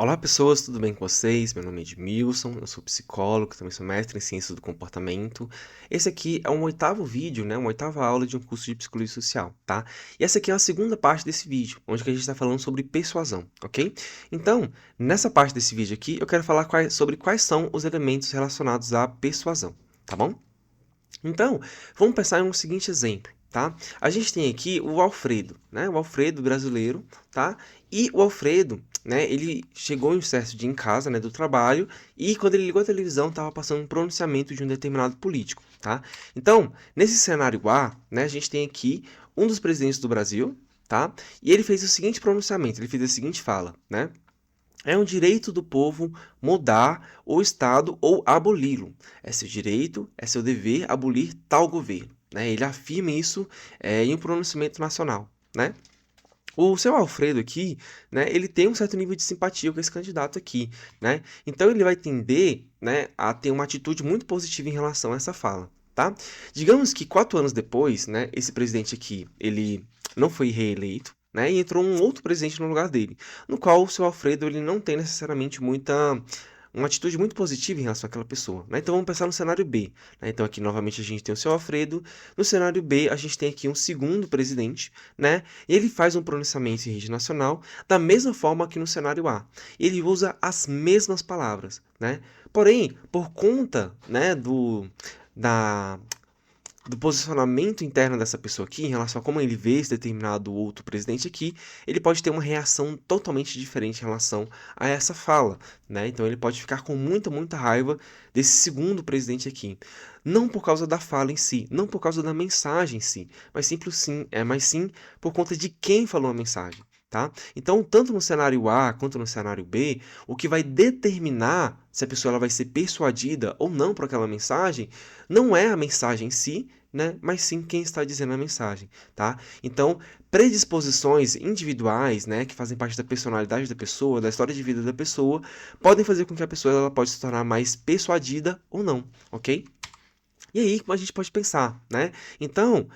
Olá pessoas, tudo bem com vocês? Meu nome é Edmilson, eu sou psicólogo, também sou mestre em ciências do comportamento. Esse aqui é um oitavo vídeo, uma oitava aula de um curso de psicologia social, tá? E essa aqui é a segunda parte desse vídeo, onde que a gente está falando sobre persuasão, ok? Então, nessa parte desse vídeo aqui, eu quero falar sobre quais são os elementos relacionados à persuasão, tá bom? Então, vamos pensar em um seguinte exemplo, tá? A gente tem aqui o Alfredo, né? O Alfredo brasileiro, tá? E o Alfredo, né? Ele chegou em um certo dia em casa, né? Do trabalho e quando ele ligou a televisão, estava passando um pronunciamento de um determinado político, tá? Então, nesse cenário A, né? A gente tem aqui um dos presidentes do Brasil, tá? E ele fez o seguinte pronunciamento, ele fez a seguinte fala, né? É um direito do povo mudar o Estado ou aboli-lo. É seu direito, é seu dever abolir tal governo. Né? Ele afirma isso em um pronunciamento nacional. Né? O seu Alfredo aqui, né, ele tem um certo nível de simpatia com esse candidato aqui. Né? Então ele vai tender, né, a ter uma atitude muito positiva em relação a essa fala. Tá? Digamos que 4 anos depois, né, esse presidente aqui, ele não foi reeleito, né, e entrou um outro presidente no lugar dele, no qual o seu Alfredo ele não tem necessariamente uma atitude muito positiva em relação àquela pessoa. Né? Então vamos pensar no cenário B. Né? Então aqui novamente a gente tem o seu Alfredo, no cenário B a gente tem aqui um segundo presidente, né, e ele faz um pronunciamento em rede nacional da mesma forma que no cenário A. Ele usa as mesmas palavras, né? Porém, por conta, né, do posicionamento interno dessa pessoa aqui, em relação a como ele vê esse determinado outro presidente aqui, ele pode ter uma reação totalmente diferente em relação a essa fala, né? Então ele pode ficar com muita raiva desse segundo presidente aqui. Não por causa da fala em si, não por causa da mensagem em si, mas sim por conta de quem falou a mensagem. Tá? Então, tanto no cenário A quanto no cenário B, o que vai determinar se a pessoa ela vai ser persuadida ou não por aquela mensagem, não é a mensagem em si, né, mas sim quem está dizendo a mensagem, tá? Então, predisposições individuais, né, que fazem parte da personalidade da pessoa, da história de vida da pessoa, podem fazer com que a pessoa ela pode se tornar mais persuadida ou não, ok? E aí, como a gente pode pensar, né? Então,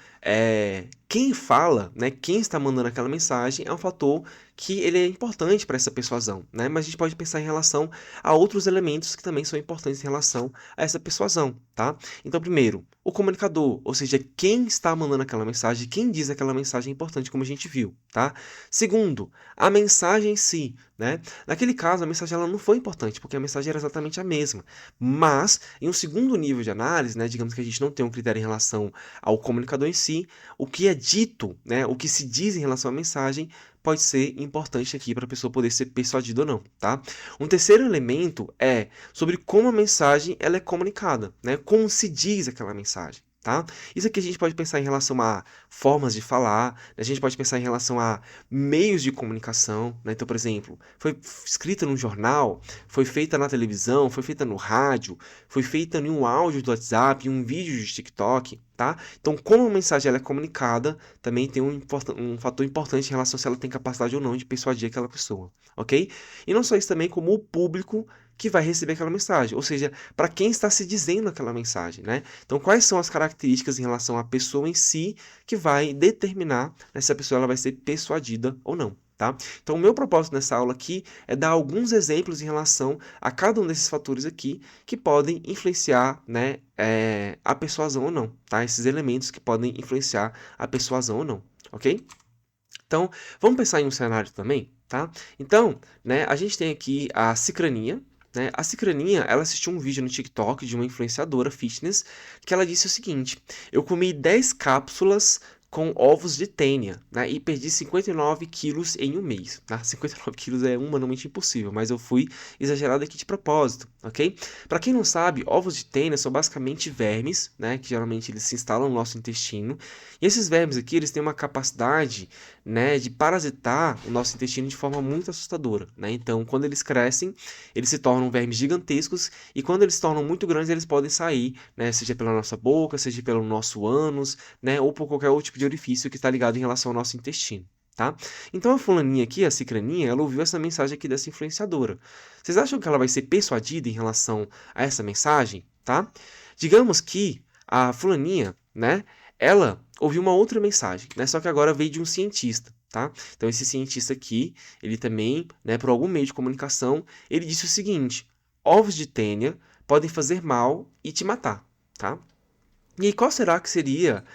quem fala, né, quem está mandando aquela mensagem é um fator que ele é importante para essa persuasão, né? Mas a gente pode pensar em relação a outros elementos que também são importantes em relação a essa persuasão, tá? Então, primeiro, o comunicador, ou seja, quem está mandando aquela mensagem, quem diz aquela mensagem é importante, como a gente viu, tá? Segundo, a mensagem em si, né? Naquele caso, a mensagem ela não foi importante, porque a mensagem era exatamente a mesma. Mas, em um segundo nível de análise, né, digamos que a gente não tem um critério em relação ao comunicador em si, o que é dito, né, o que se diz em relação à mensagem, pode ser importante aqui para a pessoa poder ser persuadida ou não, tá? Um terceiro elemento é sobre como a mensagem ela é comunicada, né? Como se diz aquela mensagem. Tá? Isso aqui a gente pode pensar em relação a formas de falar, a gente pode pensar em relação a meios de comunicação, né? Então, por exemplo, foi escrita num jornal, foi feita na televisão, foi feita no rádio, foi feita em um áudio do WhatsApp, em um vídeo de TikTok, tá? Então, como a mensagem ela é comunicada, também tem um fator importante em relação a se ela tem capacidade ou não de persuadir aquela pessoa, ok? E não só isso também, como o público que vai receber aquela mensagem, ou seja, para quem está se dizendo aquela mensagem, né? Então, quais são as características em relação à pessoa em si que vai determinar, né, se a pessoa ela vai ser persuadida ou não. Tá? Então, o meu propósito nessa aula aqui é dar alguns exemplos em relação a cada um desses fatores aqui que podem influenciar, né, a persuasão ou não, tá? Esses elementos que podem influenciar a persuasão ou não, ok? Então, vamos pensar em um cenário também, tá? Então, né, a gente tem aqui a Cicraninha, né? A Cicraninha, ela assistiu um vídeo no TikTok de uma influenciadora fitness que ela disse o seguinte: eu comi 10 cápsulas com ovos de tênia, né? E perdi 59 quilos em um mês, tá? 59 quilos é humanamente impossível, mas eu fui exagerado aqui de propósito, ok? Para quem não sabe, ovos de tênia são basicamente vermes, né? Que geralmente eles se instalam no nosso intestino. E esses vermes aqui, eles têm uma capacidade, né, de parasitar o nosso intestino de forma muito assustadora, né? Então, quando eles crescem, eles se tornam vermes gigantescos e quando eles se tornam muito grandes, eles podem sair, né, seja pela nossa boca, seja pelo nosso ânus, né, ou por qualquer outro tipo de orifício que está ligado em relação ao nosso intestino. Tá? Então a fulaninha aqui, a Cicraninha, ela ouviu essa mensagem aqui dessa influenciadora. Vocês acham que ela vai ser persuadida em relação a essa mensagem? Tá? Digamos que a fulaninha, né, ela ouviu uma outra mensagem, né, só que agora veio de um cientista. tá? Então, esse cientista aqui, ele também, né, por algum meio de comunicação, ele disse o seguinte: ovos de tênia podem fazer mal e te matar, tá? E aí, qual será que seria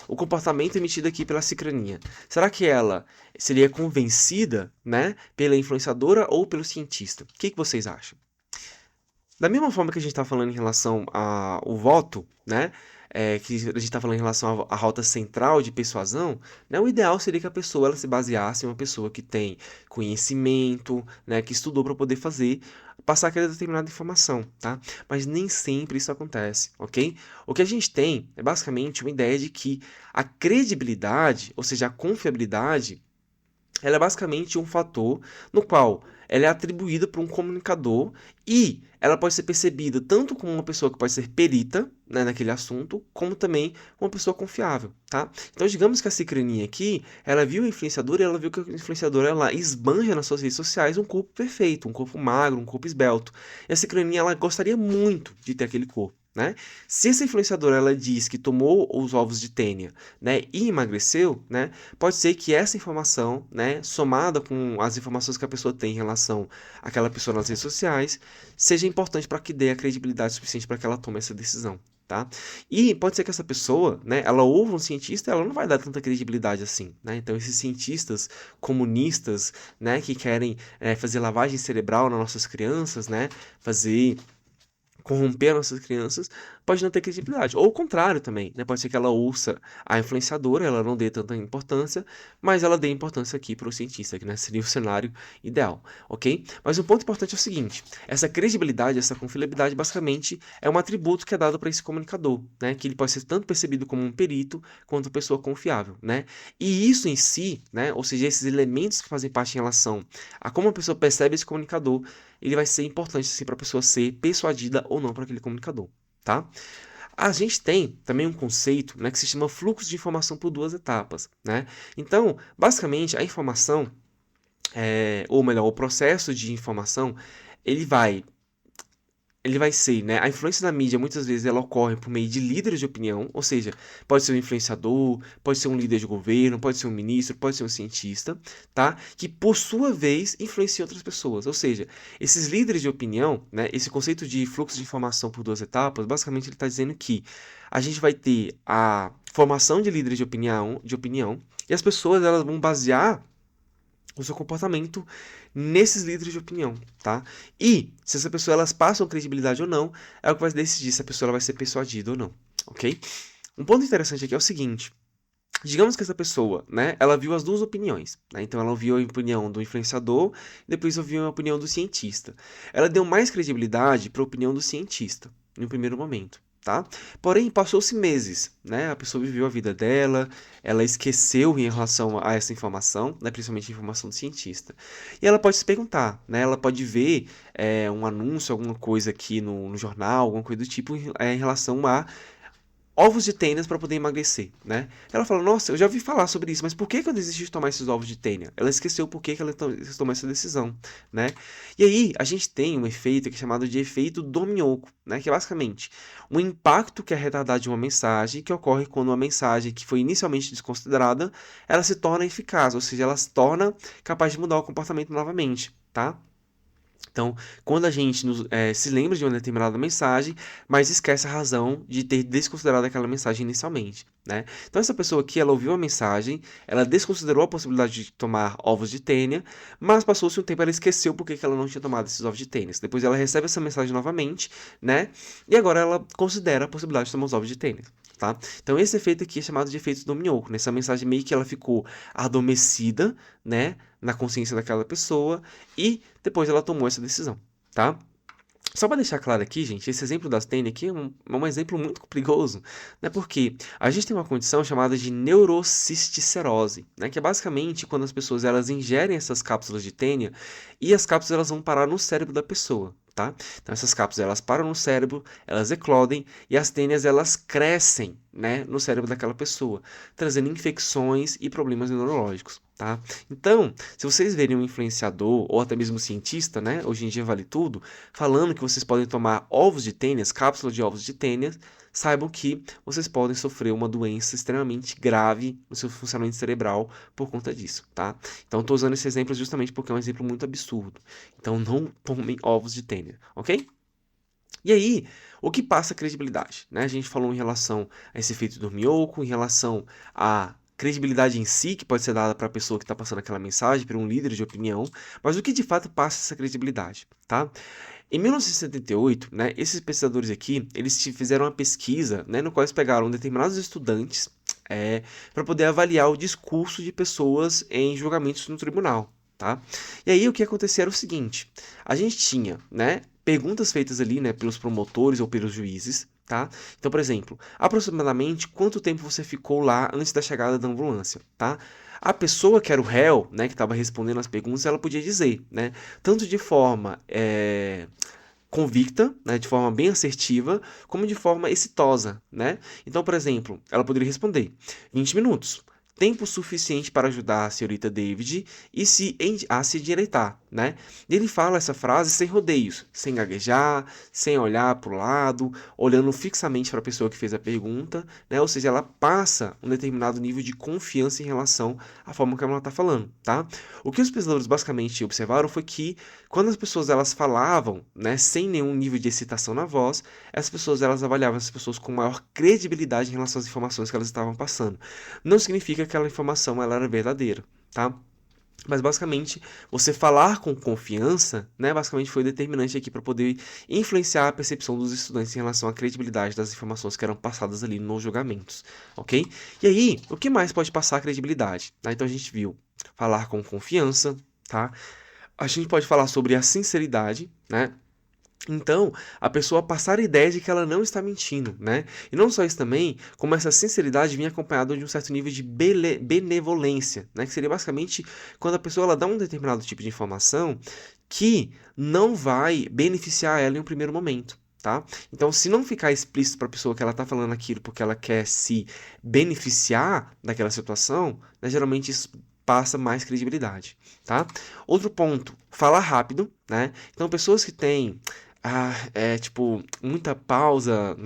o comportamento emitido aqui pela cicraninha? Será que ela seria convencida, né, pela influenciadora ou pelo cientista? O que vocês acham? Da mesma forma que a gente está falando em relação ao voto, né? Que a gente está falando em relação à rota central de persuasão, né? O ideal seria que a pessoa ela se baseasse em uma pessoa que tem conhecimento, né? Que estudou para poder passar aquela determinada informação, tá? Mas nem sempre isso acontece, ok? O que a gente tem é basicamente uma ideia de que a credibilidade, ou seja, a confiabilidade, ela é basicamente um fator no qual ela é atribuída por um comunicador e ela pode ser percebida tanto como uma pessoa que pode ser perita, né, naquele assunto, como também uma pessoa confiável, tá? Então, digamos que a Cicraninha aqui, ela viu a influenciadora e ela viu que a influenciadora, ela esbanja nas suas redes sociais um corpo perfeito, um corpo magro, um corpo esbelto. E a Cicraninha, ela gostaria muito de ter aquele corpo, né? Se essa influenciadora, ela diz que tomou os ovos de tênia, né, e emagreceu, né, pode ser que essa informação, né, somada com as informações que a pessoa tem em relação àquela pessoa nas redes sociais, seja importante para que dê a credibilidade suficiente para que ela tome essa decisão, tá? E pode ser que essa pessoa, né, ela ouve um cientista, ela não vai dar tanta credibilidade assim, né? Então esses cientistas comunistas, né, que querem fazer lavagem cerebral nas nossas crianças, né, fazer corromper nossas crianças, pode não ter credibilidade. Ou o contrário também, né? Pode ser que ela ouça a influenciadora, ela não dê tanta importância, mas ela dê importância aqui para o cientista, que, né, seria o cenário ideal, ok? Mas o ponto importante é o seguinte: essa credibilidade, essa confiabilidade, basicamente é um atributo que é dado para esse comunicador, né? Que ele pode ser tanto percebido como um perito quanto uma pessoa confiável, né? E isso em si, né? Ou seja, esses elementos que fazem parte em relação a como a pessoa percebe esse comunicador, ele vai ser importante assim, para a pessoa ser persuadida ou não para aquele comunicador, tá? A gente tem também um conceito, né, que se chama fluxo de informação por duas etapas, né? Então, basicamente, a informação, ou melhor, o processo de informação, ele vai ele vai ser, né? A influência da mídia muitas vezes ela ocorre por meio de líderes de opinião, ou seja, pode ser um influenciador, pode ser um líder de governo, pode ser um ministro, pode ser um cientista, tá? Que por sua vez influencia outras pessoas. Ou seja, esses líderes de opinião, né? Esse conceito de fluxo de informação por duas etapas, basicamente ele está dizendo que a gente vai ter a formação de líderes de opinião, e as pessoas elas vão basear o seu comportamento nesses líderes de opinião, tá? E se essa pessoa elas passam credibilidade ou não, é o que vai decidir se a pessoa ela vai ser persuadida ou não, ok? Um ponto interessante aqui é o seguinte: digamos que essa pessoa, né, ela viu as duas opiniões, né? Então ela ouviu a opinião do influenciador e depois ouviu a opinião do cientista. Ela deu mais credibilidade para a opinião do cientista, no primeiro momento, tá? Porém, passou-se meses, né? A pessoa viveu a vida dela, ela esqueceu em relação a essa informação, né, principalmente a informação do cientista. E ela pode se perguntar, né? Ela pode ver um anúncio, alguma coisa aqui no jornal, alguma coisa do tipo, em relação a ovos de tênia para poder emagrecer, né? Ela fala: nossa, eu já ouvi falar sobre isso, mas por que eu desisti de tomar esses ovos de tênia? Ela esqueceu por que ela tomou essa decisão, né? E aí, a gente tem um efeito que é chamado de efeito dominhoco, né? Que é basicamente um impacto que é retardado de uma mensagem que ocorre quando uma mensagem que foi inicialmente desconsiderada, ela se torna eficaz, ou seja, ela se torna capaz de mudar o comportamento novamente, tá? Então, quando a gente se lembra de uma determinada mensagem, mas esquece a razão de ter desconsiderado aquela mensagem inicialmente, né? Então, essa pessoa aqui, ela ouviu a mensagem, ela desconsiderou a possibilidade de tomar ovos de tênia, mas passou-se um tempo, ela esqueceu porque que ela não tinha tomado esses ovos de tênia. Depois ela recebe essa mensagem novamente, né? E agora ela considera a possibilidade de tomar os ovos de tênia. Tá? Então esse efeito aqui é chamado de efeito dominioco, né? Essa mensagem meio que ela ficou adormecida, né, na consciência daquela pessoa e depois ela tomou essa decisão, tá? Só para deixar claro aqui, gente, esse exemplo das tênia aqui é um exemplo muito perigoso, né? Porque a gente tem uma condição chamada de neurocisticerose, né? Que é basicamente quando as pessoas elas ingerem essas cápsulas de tênia e as cápsulas elas vão parar no cérebro da pessoa, tá? Então essas cápsulas elas param no cérebro, elas eclodem e as tênias elas crescem, né, no cérebro daquela pessoa, trazendo infecções e problemas neurológicos, tá? Então, se vocês verem um influenciador ou até mesmo um cientista, né, hoje em dia vale tudo, falando que vocês podem tomar ovos de tênias, cápsulas de ovos de tênias, saibam que vocês podem sofrer uma doença extremamente grave no seu funcionamento cerebral por conta disso, tá? Então, estou usando esse exemplo justamente porque é um exemplo muito absurdo. Então, não tomem ovos de tênis, ok? E aí, o que passa a credibilidade, né? A gente falou em relação a esse efeito dorminhoco, em relação à credibilidade em si, que pode ser dada para a pessoa que está passando aquela mensagem, para um líder de opinião, mas o que de fato passa essa credibilidade, tá? Em 1978, né, esses pesquisadores aqui, eles fizeram uma pesquisa, né, no qual eles pegaram determinados estudantes para poder avaliar o discurso de pessoas em julgamentos no tribunal, tá? E aí o que acontecia era o seguinte, a gente tinha, né, perguntas feitas ali, né, pelos promotores ou pelos juízes, tá? Então, por exemplo, aproximadamente quanto tempo você ficou lá antes da chegada da ambulância, tá? A pessoa que era o réu, né, que estava respondendo as perguntas, ela podia dizer, né, tanto de forma convicta, né, de forma bem assertiva, como de forma exitosa, né? Então, por exemplo, ela poderia responder 20 minutos. Tempo suficiente para ajudar a senhorita David a se endireitar, né? E ele fala essa frase sem rodeios, sem gaguejar, sem olhar para o lado, olhando fixamente para a pessoa que fez a pergunta, né? Ou seja, ela passa um determinado nível de confiança em relação à forma como ela está falando, tá? O que os pesquisadores basicamente observaram foi que quando as pessoas elas falavam, né, sem nenhum nível de excitação na voz, essas pessoas elas avaliavam as pessoas com maior credibilidade em relação às informações que elas estavam passando. Não significa que aquela informação ela era verdadeira, tá? Mas basicamente, você falar com confiança, né, basicamente foi determinante aqui para poder influenciar a percepção dos estudantes em relação à credibilidade das informações que eram passadas ali nos julgamentos, ok? E aí, o que mais pode passar a credibilidade? Tá? Então a gente viu falar com confiança, tá? A gente pode falar sobre a sinceridade, né? Então, a pessoa passar a ideia de que ela não está mentindo, né? E não só isso também, como essa sinceridade vinha acompanhada de um certo nível de benevolência, né? Que seria basicamente quando a pessoa ela dá um determinado tipo de informação que não vai beneficiar ela em um primeiro momento, tá? Então, se não ficar explícito para a pessoa que ela está falando aquilo porque ela quer se beneficiar daquela situação, né? Geralmente isso passa mais credibilidade, tá? Outro ponto, falar rápido, né? Então, pessoas que têm tipo, muita pausa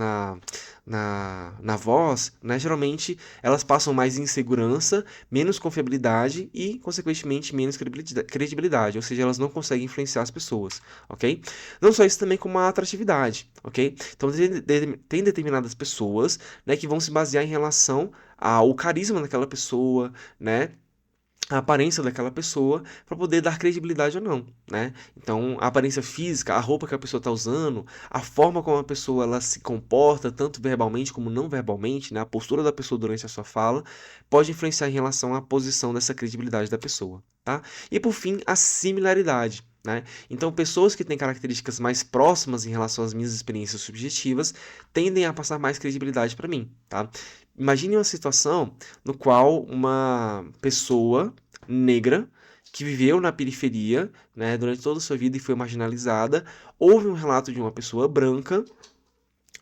na voz, né? Geralmente elas passam mais insegurança, menos confiabilidade e, consequentemente, menos credibilidade, ou seja, elas não conseguem influenciar as pessoas, ok? Não só isso, também como a atratividade, ok? Então, tem determinadas pessoas, né, que vão se basear em relação ao carisma daquela pessoa, né? A aparência daquela pessoa para poder dar credibilidade ou não, né? Então, a aparência física, a roupa que a pessoa está usando, a forma como a pessoa ela se comporta, tanto verbalmente como não verbalmente, né? A postura da pessoa durante a sua fala, pode influenciar em relação à posição dessa credibilidade da pessoa, tá? E por fim, a similaridade, né? Então, pessoas que têm características mais próximas em relação às minhas experiências subjetivas tendem a passar mais credibilidade para mim, tá? Imagine uma situação no qual uma pessoa negra que viveu na periferia, né, durante toda a sua vida e foi marginalizada, houve um relato de uma pessoa branca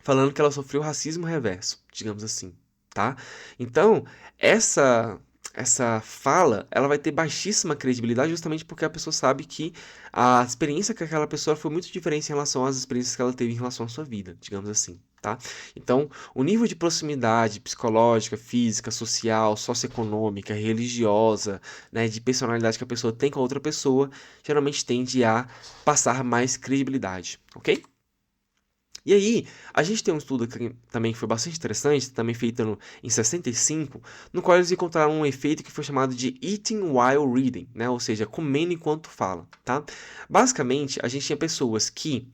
falando que ela sofreu racismo reverso, digamos assim, tá? Então, essa fala, ela vai ter baixíssima credibilidade justamente porque a pessoa sabe que a experiência com aquela pessoa foi muito diferente em relação às experiências que ela teve em relação à sua vida, digamos assim, tá? Então, o nível de proximidade psicológica, física, social, socioeconômica, religiosa, né, de personalidade que a pessoa tem com a outra pessoa, geralmente tende a passar mais credibilidade, ok? E aí, a gente tem um estudo também que foi bastante interessante, também feito em 65, no qual eles encontraram um efeito que foi chamado de eating while reading, né? Ou seja, comendo enquanto fala, tá? Basicamente, a gente tinha pessoas que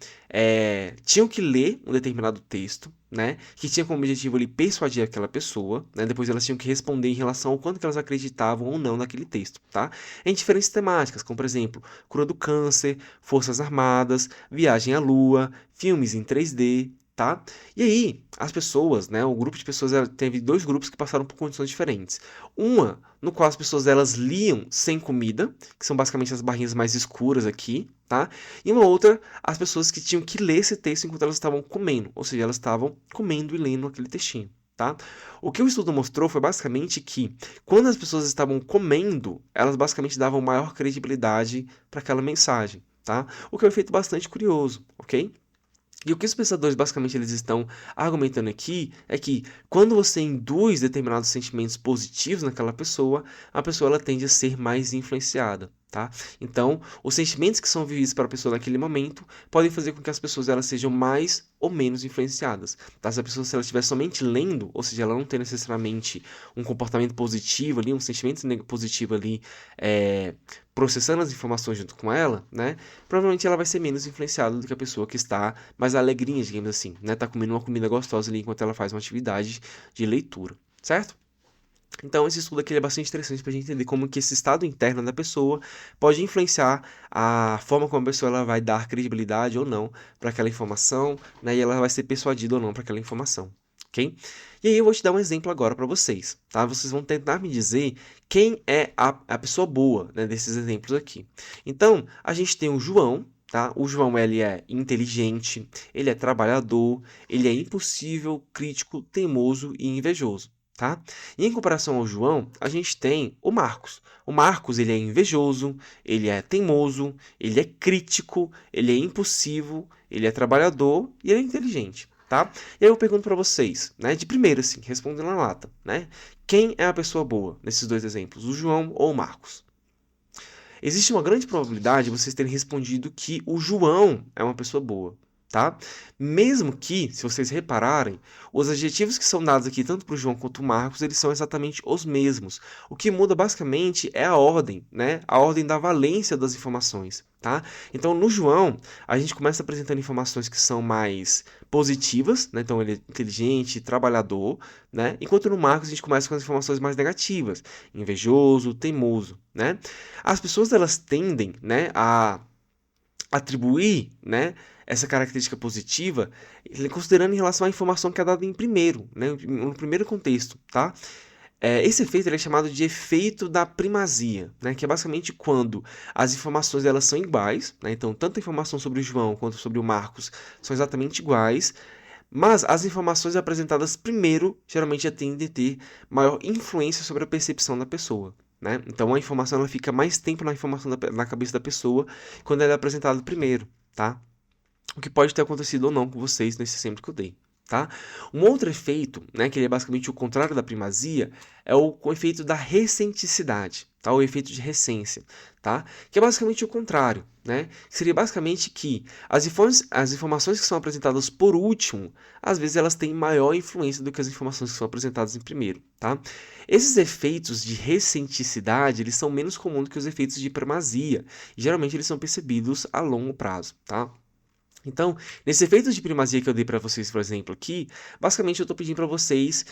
tinham que ler um determinado texto, né? Que tinha como objetivo ali persuadir aquela pessoa, né? Depois elas tinham que responder em relação ao quanto que elas acreditavam ou não naquele texto, tá? Em diferentes temáticas, como por exemplo, cura do câncer, forças armadas, viagem à lua, filmes em 3D, tá? E aí, as pessoas, né, o grupo de pessoas teve dois grupos que passaram por condições diferentes. Uma, no qual as pessoas elas liam sem comida, que são basicamente as barrinhas mais escuras aqui, tá? E uma outra, as pessoas que tinham que ler esse texto enquanto elas estavam comendo, ou seja, elas estavam comendo e lendo aquele textinho. Tá? O que o estudo mostrou foi basicamente que quando as pessoas estavam comendo, elas basicamente davam maior credibilidade para aquela mensagem, tá? O que é um efeito bastante curioso, ok? E o que os pensadores basicamente eles estão argumentando aqui é que quando você induz determinados sentimentos positivos naquela pessoa, a pessoa ela tende a ser mais influenciada, tá? Então, os sentimentos que são vividos para a pessoa naquele momento podem fazer com que as pessoas elas sejam mais ou menos influenciadas, tá? Se a pessoa se ela estiver somente lendo, ou seja, ela não tem necessariamente um comportamento positivo ali, um sentimento positivo ali, processando as informações junto com ela, né? Provavelmente ela vai ser menos influenciada do que a pessoa que está mais alegrinha, digamos assim, né? Tá comendo uma comida gostosa ali enquanto ela faz uma atividade de leitura, certo? Então, esse estudo aqui é bastante interessante para a gente entender como que esse estado interno da pessoa pode influenciar a forma como a pessoa ela vai dar credibilidade ou não para aquela informação, né? E ela vai ser persuadida ou não para aquela informação, ok? E aí eu vou te dar um exemplo agora para vocês, tá? Vocês vão tentar me dizer quem é a pessoa boa, né, desses exemplos aqui. Então, a gente tem o João, tá? O João, ele é inteligente, ele é trabalhador, ele é impossível, crítico, teimoso e invejoso. Tá? E em comparação ao João, a gente tem o Marcos. O Marcos, ele é invejoso, ele é teimoso, ele é crítico, ele é impulsivo, ele é trabalhador e ele é inteligente, tá? E aí eu pergunto para vocês, né, de primeiro assim, respondendo na lata, né? Quem é a pessoa boa nesses dois exemplos, o João ou o Marcos? Existe uma grande probabilidade de vocês terem respondido que o João é uma pessoa boa, tá? Mesmo que, se vocês repararem, os adjetivos que são dados aqui, tanto para o João quanto o Marcos, eles são exatamente os mesmos. O que muda basicamente é a ordem, né? A ordem da valência das informações, tá? Então, no João, a gente começa apresentando informações que são mais positivas, né? Então, ele é inteligente, trabalhador, né? Enquanto no Marcos, a gente começa com as informações mais negativas, invejoso, teimoso, né? As pessoas elas tendem, né, a atribuir, né, essa característica positiva, considerando em relação à informação que é dada em primeiro, né, no primeiro contexto, tá? Esse efeito ele é chamado de efeito da primazia, né, que é basicamente quando as informações elas são iguais, né, então tanto a informação sobre o João quanto sobre o Marcos são exatamente iguais, mas as informações apresentadas primeiro geralmente já tendem a ter maior influência sobre a percepção da pessoa, né? Então a informação ela fica mais tempo na cabeça da pessoa quando ela é apresentada primeiro, tá? O que pode ter acontecido ou não com vocês nesse exemplo que eu dei, tá? Um outro efeito, né, que ele é basicamente o contrário da primazia, é o efeito da recenticidade, tá? O efeito de recência, tá? Que é basicamente o contrário, né? Seria basicamente que as informações que são apresentadas por último, às vezes elas têm maior influência do que as informações que são apresentadas em primeiro, tá? Esses efeitos de recenticidade, eles são menos comuns do que os efeitos de primazia, e geralmente eles são percebidos a longo prazo, tá? Então, nesse efeito de primazia que eu dei para vocês, por exemplo, aqui, basicamente eu estou pedindo para vocês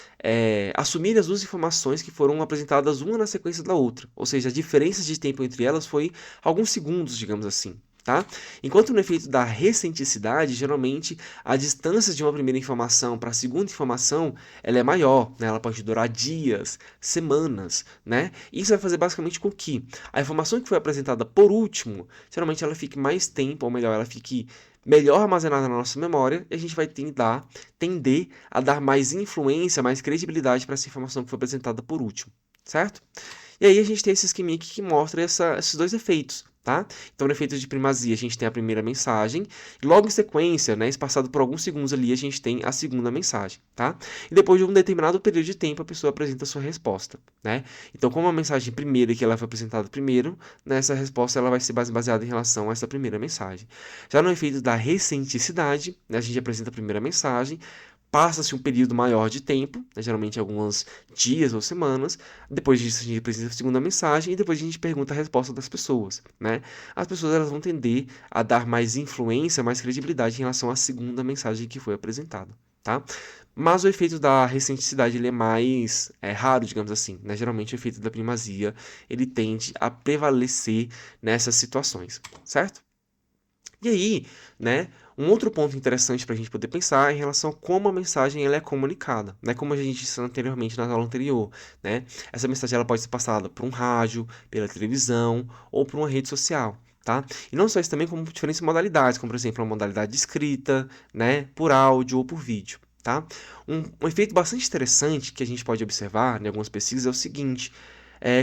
assumirem as duas informações que foram apresentadas uma na sequência da outra. Ou seja, a diferença de tempo entre elas foi alguns segundos, digamos assim. Tá? Enquanto no efeito da recenticidade, geralmente a distância de uma primeira informação para a segunda informação ela é maior, né? Ela pode durar dias, semanas, né? Isso vai fazer basicamente com que a informação que foi apresentada por último, geralmente ela fique mais tempo, ou melhor, ela fique melhor armazenada na nossa memória e a gente vai tender a dar mais influência, mais credibilidade para essa informação que foi apresentada por último, certo? E aí a gente tem esse esqueminha aqui que mostra esses dois efeitos, tá? Então, no efeito de primazia, a gente tem a primeira mensagem, e logo em sequência, né, espaçado por alguns segundos ali, a gente tem a segunda mensagem, tá? E depois de um determinado período de tempo, a pessoa apresenta a sua resposta, né? Então, como a mensagem primeira que ela foi apresentada primeiro, nessa resposta ela vai ser baseada em relação a essa primeira mensagem. Já no efeito da recenticidade, né, a gente apresenta a primeira mensagem, passa-se um período maior de tempo, né, geralmente alguns dias ou semanas, depois disso a gente apresenta a segunda mensagem e depois a gente pergunta a resposta das pessoas, né? As pessoas elas vão tender a dar mais influência, mais credibilidade em relação à segunda mensagem que foi apresentada, tá? Mas o efeito da recenticidade ele é mais raro, digamos assim, né? Geralmente o efeito da primazia ele tende a prevalecer nessas situações, certo? E aí, né, um outro ponto interessante para a gente poder pensar é em relação a como a mensagem ela é comunicada, né, como a gente disse anteriormente na aula anterior, né, essa mensagem ela pode ser passada por um rádio, pela televisão ou por uma rede social, tá? E não só isso também, como diferentes modalidades, como por exemplo a modalidade de escrita, né, por áudio ou por vídeo, tá? Um efeito bastante interessante que a gente pode observar em algumas pesquisas é o seguinte.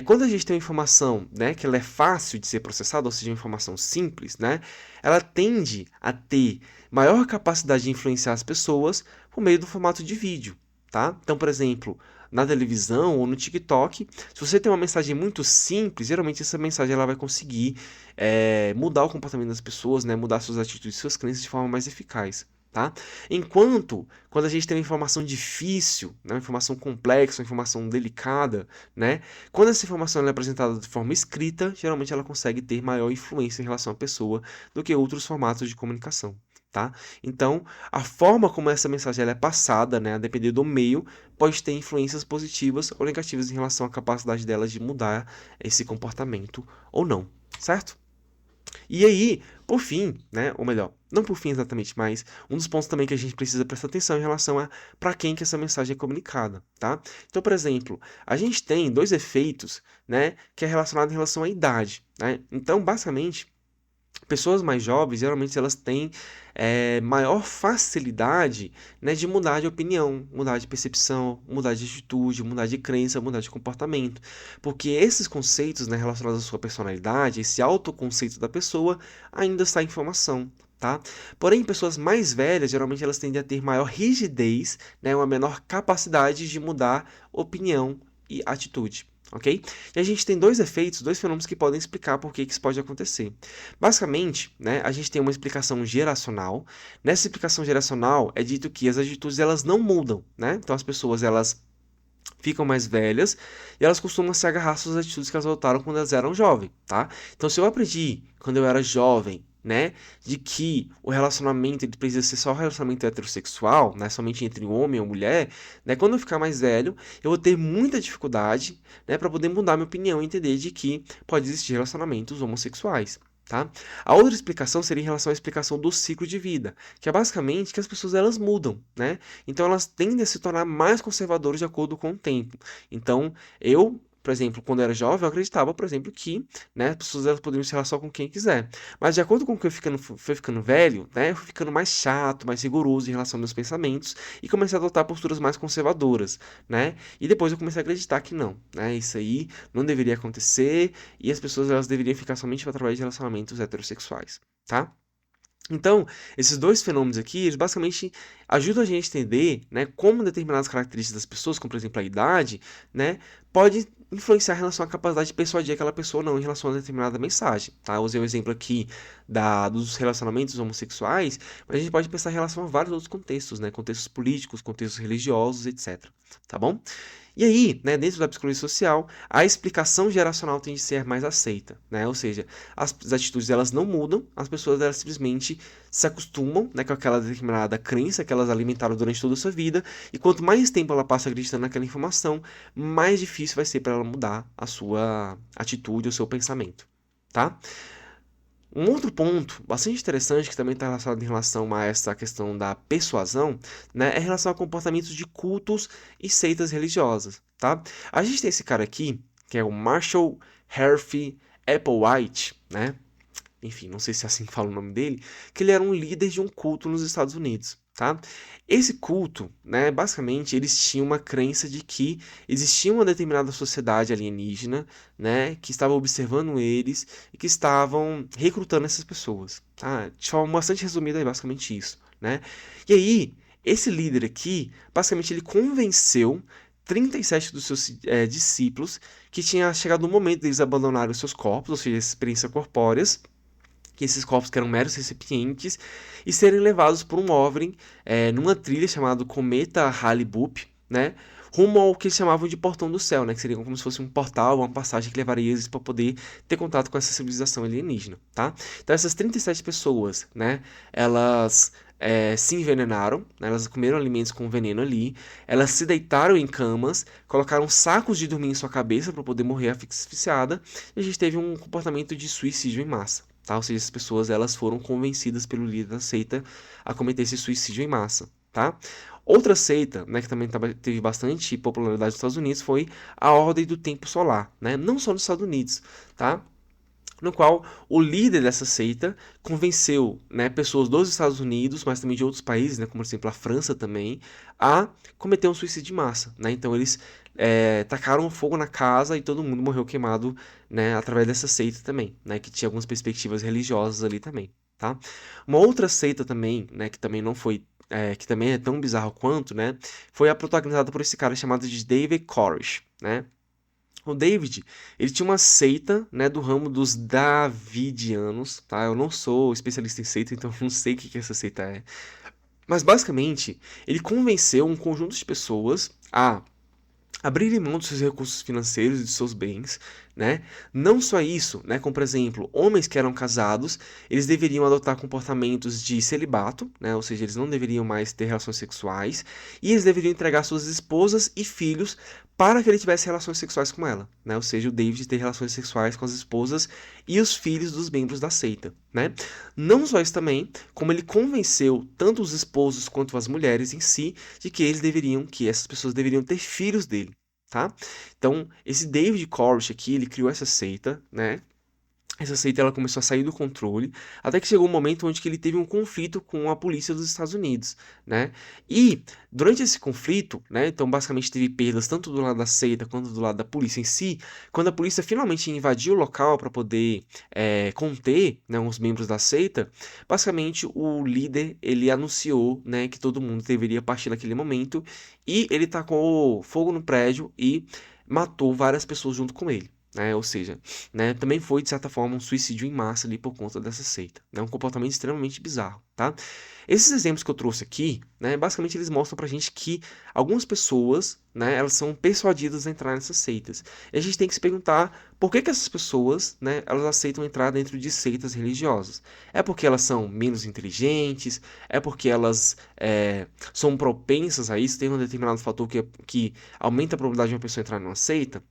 Quando a gente tem uma informação, né, que ela é fácil de ser processada, ou seja, uma informação simples, né, ela tende a ter maior capacidade de influenciar as pessoas por meio do formato de vídeo, tá? Então, por exemplo, na televisão ou no TikTok, se você tem uma mensagem muito simples, geralmente essa mensagem ela vai conseguir mudar o comportamento das pessoas, né, mudar suas atitudes, suas crenças de forma mais eficaz. Tá? Enquanto, quando a gente tem uma informação difícil, né, uma informação complexa, uma informação delicada, né, quando essa informação é apresentada de forma escrita, geralmente ela consegue ter maior influência em relação à pessoa do que outros formatos de comunicação. Tá? Então, a forma como essa mensagem ela é passada, né, a depender do meio, pode ter influências positivas ou negativas em relação à capacidade delas de mudar esse comportamento ou não, certo? E aí, por fim, né, ou melhor, não por fim exatamente, mas um dos pontos também que a gente precisa prestar atenção em relação a para quem que essa mensagem é comunicada, tá? Então, por exemplo, a gente tem dois efeitos, né, que é relacionado em relação à idade, né? Então, basicamente, pessoas mais jovens, geralmente elas têm maior facilidade, né, de mudar de opinião, mudar de percepção, mudar de atitude, mudar de crença, mudar de comportamento. Porque esses conceitos, né, relacionados à sua personalidade, esse autoconceito da pessoa, ainda está em formação. Tá? Porém, pessoas mais velhas, geralmente elas tendem a ter maior rigidez, né, uma menor capacidade de mudar opinião e atitude. Ok? E a gente tem dois efeitos, dois fenômenos que podem explicar por que isso pode acontecer. Basicamente, né, a gente tem uma explicação geracional. Nessa explicação geracional é dito que as atitudes elas não mudam, né? Então as pessoas elas ficam mais velhas e elas costumam se agarrar às suas atitudes que elas adotaram quando elas eram jovens, tá? Então se eu aprendi quando eu era jovem, né, de que o relacionamento ele precisa ser só um relacionamento heterossexual, né, somente entre um homem ou mulher, né, quando eu ficar mais velho, eu vou ter muita dificuldade, né, para poder mudar minha opinião e entender de que pode existir relacionamentos homossexuais. Tá? A outra explicação seria em relação à explicação do ciclo de vida, que é basicamente que as pessoas elas mudam, né? Então elas tendem a se tornar mais conservadoras de acordo com o tempo. Então eu, por exemplo, quando eu era jovem, eu acreditava, por exemplo, que, né, as pessoas elas poderiam se relacionar com quem quiser. Mas de acordo com o que eu fui ficando velho, né, eu fui ficando mais chato, mais rigoroso em relação aos meus pensamentos e comecei a adotar posturas mais conservadoras, né? E depois eu comecei a acreditar que não, né? Isso aí não deveria acontecer e as pessoas elas deveriam ficar somente através de relacionamentos heterossexuais, tá? Então, esses dois fenômenos aqui, eles basicamente ajudam a gente a entender, né, como determinadas características das pessoas, como por exemplo a idade, né, pode influenciar em relação à capacidade de persuadir aquela pessoa ou não em relação a determinada mensagem, tá? Eu usei o exemplo aqui dos relacionamentos homossexuais, mas a gente pode pensar em relação a vários outros contextos, né, contextos políticos, contextos religiosos, etc, tá bom? E aí, né, dentro da psicologia social, a explicação geracional tende a ser mais aceita, né? Ou seja, as atitudes elas não mudam, as pessoas elas simplesmente se acostumam, né, com aquela determinada crença que elas alimentaram durante toda a sua vida, e quanto mais tempo ela passa acreditando naquela informação, mais difícil vai ser para ela mudar a sua atitude, o seu pensamento, tá? Um outro ponto bastante interessante que também está relacionado em relação a essa questão da persuasão, né, é em relação a comportamentos de cultos e seitas religiosas, tá? A gente tem esse cara aqui, que é o Marshall Herfy Applewhite, né? Enfim, não sei se é assim que fala o nome dele, que ele era um líder de um culto nos Estados Unidos, tá? Esse culto, né, basicamente, eles tinham uma crença de que existia uma determinada sociedade alienígena, né, que estava observando eles e que estavam recrutando essas pessoas, tá? De forma bastante resumida, é basicamente isso, né? E aí, esse líder aqui, basicamente, ele convenceu 37 dos seus discípulos que tinha chegado o momento deles abandonarem os seus corpos, ou seja, experiências corpóreas, que esses corpos que eram meros recipientes, e serem levados por um OVNI numa trilha chamada Cometa Hale-Bopp, né, rumo ao que eles chamavam de Portão do Céu, né, que seria como se fosse um portal, uma passagem que levaria eles para poder ter contato com essa civilização alienígena, tá? Então essas 37 pessoas, né, elas se envenenaram, né, elas comeram alimentos com veneno ali, elas se deitaram em camas, colocaram sacos de dormir em sua cabeça para poder morrer asfixiada, e a gente teve um comportamento de suicídio em massa. Tá? Ou seja, as pessoas elas foram convencidas pelo líder da seita a cometer esse suicídio em massa. Tá? Outra seita, né, que também teve bastante popularidade nos Estados Unidos foi a Ordem do Tempo Solar, né? Não só nos Estados Unidos, tá? No qual o líder dessa seita convenceu, né, pessoas dos Estados Unidos, mas também de outros países, né, como por exemplo a França também, a cometer um suicídio de massa. Né? Então eles tacaram fogo na casa e todo mundo morreu queimado, né, através dessa seita também, né, que tinha algumas perspectivas religiosas ali também, tá? Uma outra seita também, né, que também não foi, que também é tão bizarro quanto, né, foi a protagonizada por esse cara chamado de David Koresh, né? O David, ele tinha uma seita, né, do ramo dos Davidianos, tá? Eu não sou especialista em seita, então eu não sei o que que essa seita é. Mas basicamente, ele convenceu um conjunto de pessoas a abrirem mão dos seus recursos financeiros e dos seus bens, né? Não só isso, né? Como por exemplo, homens que eram casados, eles deveriam adotar comportamentos de celibato, né? Ou seja, eles não deveriam mais ter relações sexuais e eles deveriam entregar suas esposas e filhos para que ele tivesse relações sexuais com ela, né? Ou seja, o David ter relações sexuais com as esposas e os filhos dos membros da seita, né? Não só isso também, como ele convenceu tanto os esposos quanto as mulheres em si de que que essas pessoas deveriam ter filhos dele, tá? Então, esse David Koresh aqui, ele criou essa seita, né? Essa seita ela começou a sair do controle, até que chegou um momento onde que ele teve um conflito com a polícia dos Estados Unidos, né? E durante esse conflito, né, então basicamente teve perdas tanto do lado da seita quanto do lado da polícia em si. Quando a polícia finalmente invadiu o local para poder conter, né, os membros da seita, basicamente o líder ele anunciou, né, que todo mundo deveria partir naquele momento e ele tacou fogo no prédio e matou várias pessoas junto com ele. Né? Ou seja, né, também foi, de certa forma, um suicídio em massa ali por conta dessa seita. É um comportamento extremamente bizarro, tá? Esses exemplos que eu trouxe aqui, né, basicamente eles mostram pra gente que algumas pessoas, né, elas são persuadidas a entrar nessas seitas. E a gente tem que se perguntar por que que essas pessoas, né, elas aceitam entrar dentro de seitas religiosas. É porque elas são menos inteligentes? É porque elas são propensas a isso? Tem um determinado fator que aumenta a probabilidade de uma pessoa entrar numa seita?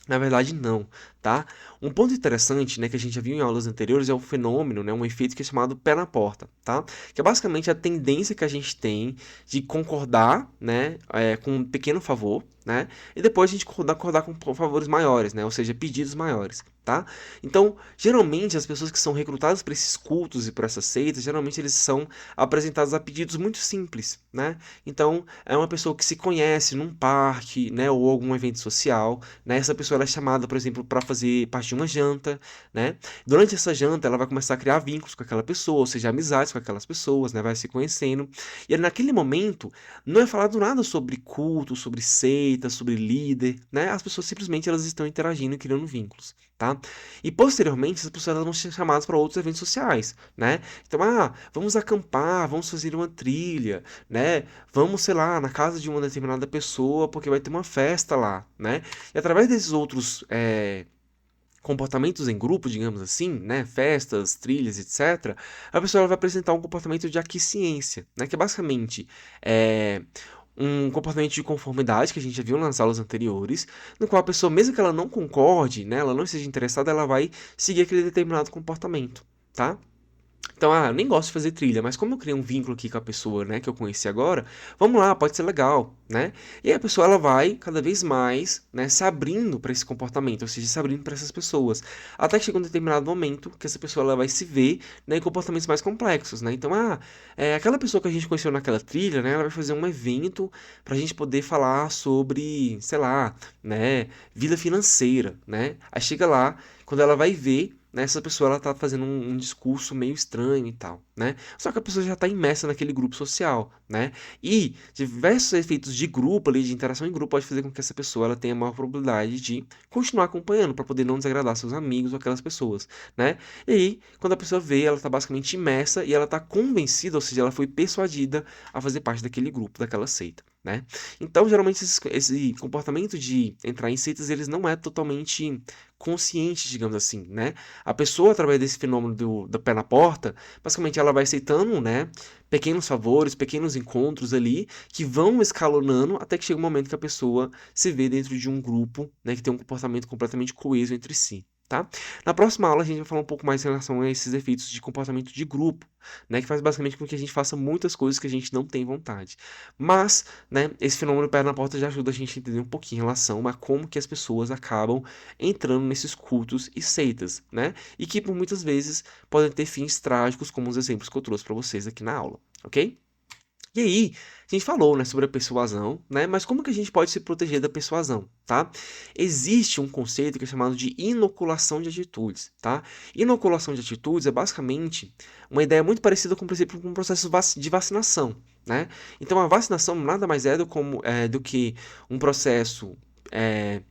Na verdade, não, tá? Um ponto interessante, né, que a gente já viu em aulas anteriores é o fenômeno, né, um efeito que é chamado pé na porta, tá? Que é basicamente a tendência que a gente tem de concordar, né, com um pequeno favor, né, e depois a gente concordar com favores maiores, né, ou seja, pedidos maiores, tá? Então, geralmente as pessoas que são recrutadas para esses cultos e para essas seitas, geralmente eles são apresentados a pedidos muito simples, né? Então, é uma pessoa que se conhece num parque, né, ou algum evento social, né? Essa pessoa ela é chamada, por exemplo, para fazer parte de uma janta, né? Durante essa janta, ela vai começar a criar vínculos com aquela pessoa, ou seja, amizades com aquelas pessoas, né? Vai se conhecendo. E aí, naquele momento, não é falado nada sobre culto, sobre seita, sobre líder, né? As pessoas simplesmente elas estão interagindo e criando vínculos, tá? E posteriormente, as pessoas elas vão ser chamadas para outros eventos sociais, né? Então, vamos acampar, vamos fazer uma trilha, né? Vamos, sei lá, na casa de uma determinada pessoa, porque vai ter uma festa lá, né? E através desses outros comportamentos em grupo, digamos assim, né, festas, trilhas, etc., a pessoa ela vai apresentar um comportamento de aquiescência, né, que é basicamente um comportamento de conformidade que a gente já viu nas aulas anteriores, no qual a pessoa, mesmo que ela não concorde, né, ela não esteja interessada, ela vai seguir aquele determinado comportamento, tá? Então, eu nem gosto de fazer trilha, mas como eu criei um vínculo aqui com a pessoa, né, que eu conheci agora, vamos lá, pode ser legal, né? E aí a pessoa ela vai cada vez mais, né, se abrindo para esse comportamento, ou seja, se abrindo para essas pessoas, até que chega um determinado momento que essa pessoa ela vai se ver, né, em comportamentos mais complexos, né? Então, aquela pessoa que a gente conheceu naquela trilha, né, ela vai fazer um evento para a gente poder falar sobre, sei lá, né, vida financeira, né? Aí chega lá, quando ela vai ver né, essa pessoa ela tá fazendo um discurso meio estranho e tal, né? Só que a pessoa já está imersa naquele grupo social, né? E diversos efeitos de grupo ali, de interação em grupo, pode fazer com que essa pessoa ela tenha maior probabilidade de continuar acompanhando para poder não desagradar seus amigos ou aquelas pessoas, né? E aí, quando a pessoa vê, ela está basicamente imersa e ela está convencida, ou seja, ela foi persuadida a fazer parte daquele grupo, daquela seita. Né? Então, geralmente, esse comportamento de entrar em seitas, eles não é totalmente consciente, digamos assim, né? A pessoa, através desse fenômeno do pé na porta, basicamente ela vai aceitando, né, pequenos favores, pequenos encontros ali, que vão escalonando até que chega um momento que a pessoa se vê dentro de um grupo, né, que tem um comportamento completamente coeso entre si. Tá? Na próxima aula a gente vai falar um pouco mais em relação a esses efeitos de comportamento de grupo, né, que faz basicamente com que a gente faça muitas coisas que a gente não tem vontade. Mas, né, esse fenômeno pé na porta já ajuda a gente a entender um pouquinho em relação a como que as pessoas acabam entrando nesses cultos e seitas, né? E que por muitas vezes podem ter fins trágicos, como os exemplos que eu trouxe para vocês aqui na aula, ok? E aí, a gente falou, né, sobre a persuasão, né, mas como que a gente pode se proteger da persuasão, tá? Existe um conceito que é chamado de inoculação de atitudes, tá? Inoculação de atitudes é basicamente uma ideia muito parecida com, por exemplo, com um processo de vacinação, né? Então, a vacinação nada mais é do que um processo é,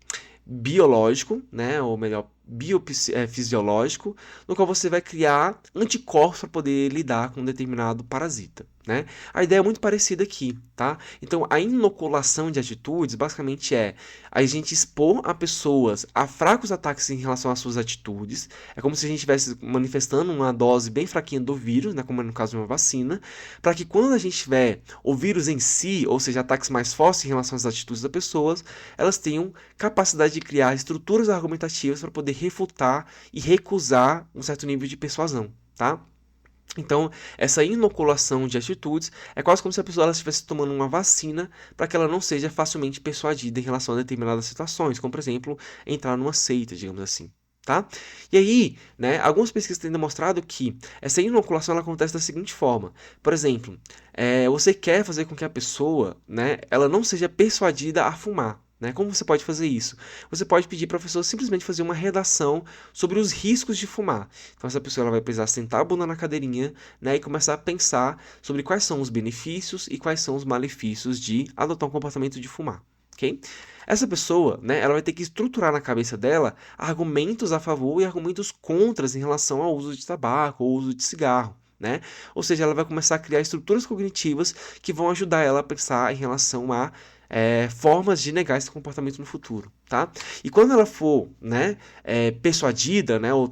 biológico, né, ou melhor, biofisiológico, no qual você vai criar anticorpos para poder lidar com um determinado parasita, né? A ideia é muito parecida aqui, tá? Então, a inoculação de atitudes basicamente é a gente expor a pessoas a fracos ataques em relação às suas atitudes. É como se a gente estivesse manifestando uma dose bem fraquinha do vírus, né, como é no caso de uma vacina, para que quando a gente tiver o vírus em si, ou seja, ataques mais fortes em relação às atitudes das pessoas, elas tenham capacidade de criar estruturas argumentativas para poder refutar e recusar um certo nível de persuasão, tá? Então, essa inoculação de atitudes é quase como se a pessoa estivesse tomando uma vacina para que ela não seja facilmente persuadida em relação a determinadas situações, como, por exemplo, entrar numa seita, digamos assim. Tá? E aí, né, algumas pesquisas têm demonstrado que essa inoculação ela acontece da seguinte forma. Por exemplo, você quer fazer com que a pessoa, né, ela não seja persuadida a fumar. Né? Como você pode fazer isso? Você pode pedir para a pessoa simplesmente fazer uma redação sobre os riscos de fumar. Então, essa pessoa ela vai precisar sentar a bunda na cadeirinha, né, e começar a pensar sobre quais são os benefícios e quais são os malefícios de adotar um comportamento de fumar. Ok? Essa pessoa, né, ela vai ter que estruturar na cabeça dela argumentos a favor e argumentos contras em relação ao uso de tabaco ou uso de cigarro. Né? Ou seja, ela vai começar a criar estruturas cognitivas que vão ajudar ela a pensar em relação a formas de negar esse comportamento no futuro, tá? E quando ela for, né, persuadida, né, ou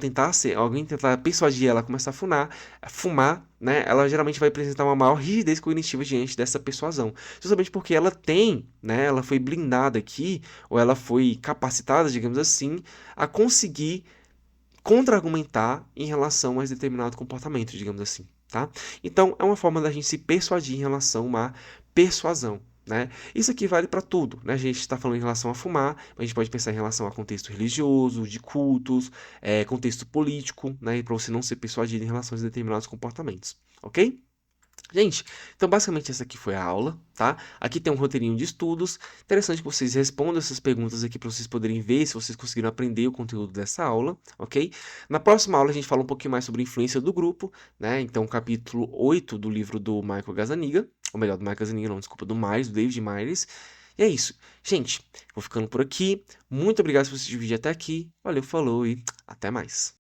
alguém tentar persuadir ela a começar a fumar, né, ela geralmente vai apresentar uma maior rigidez cognitiva diante dessa persuasão, justamente porque ela tem, né, ela foi blindada aqui, ou ela foi capacitada, digamos assim, a conseguir contra-argumentar em relação a esse determinado comportamento, digamos assim, tá? Então, é uma forma da gente se persuadir em relação à persuasão, né? Isso aqui vale para tudo, né? A gente está falando em relação a fumar, mas a gente pode pensar em relação a contexto religioso, de cultos, contexto político, né? Para você não ser persuadido em relação a determinados comportamentos, ok? Gente, então basicamente essa aqui foi a aula, tá? Aqui tem um roteirinho de estudos. Interessante que vocês respondam essas perguntas aqui para vocês poderem ver se vocês conseguiram aprender o conteúdo dessa aula, ok? Na próxima aula a gente fala um pouquinho mais sobre a influência do grupo, né? Então, capítulo 8 do livro do Michael Gazzaniga, ou melhor, do Michael Gazzaniga, não, desculpa, do David Myers. E é isso. Gente, vou ficando por aqui. Muito obrigado por assistir o vídeo até aqui. Valeu, falou e até mais.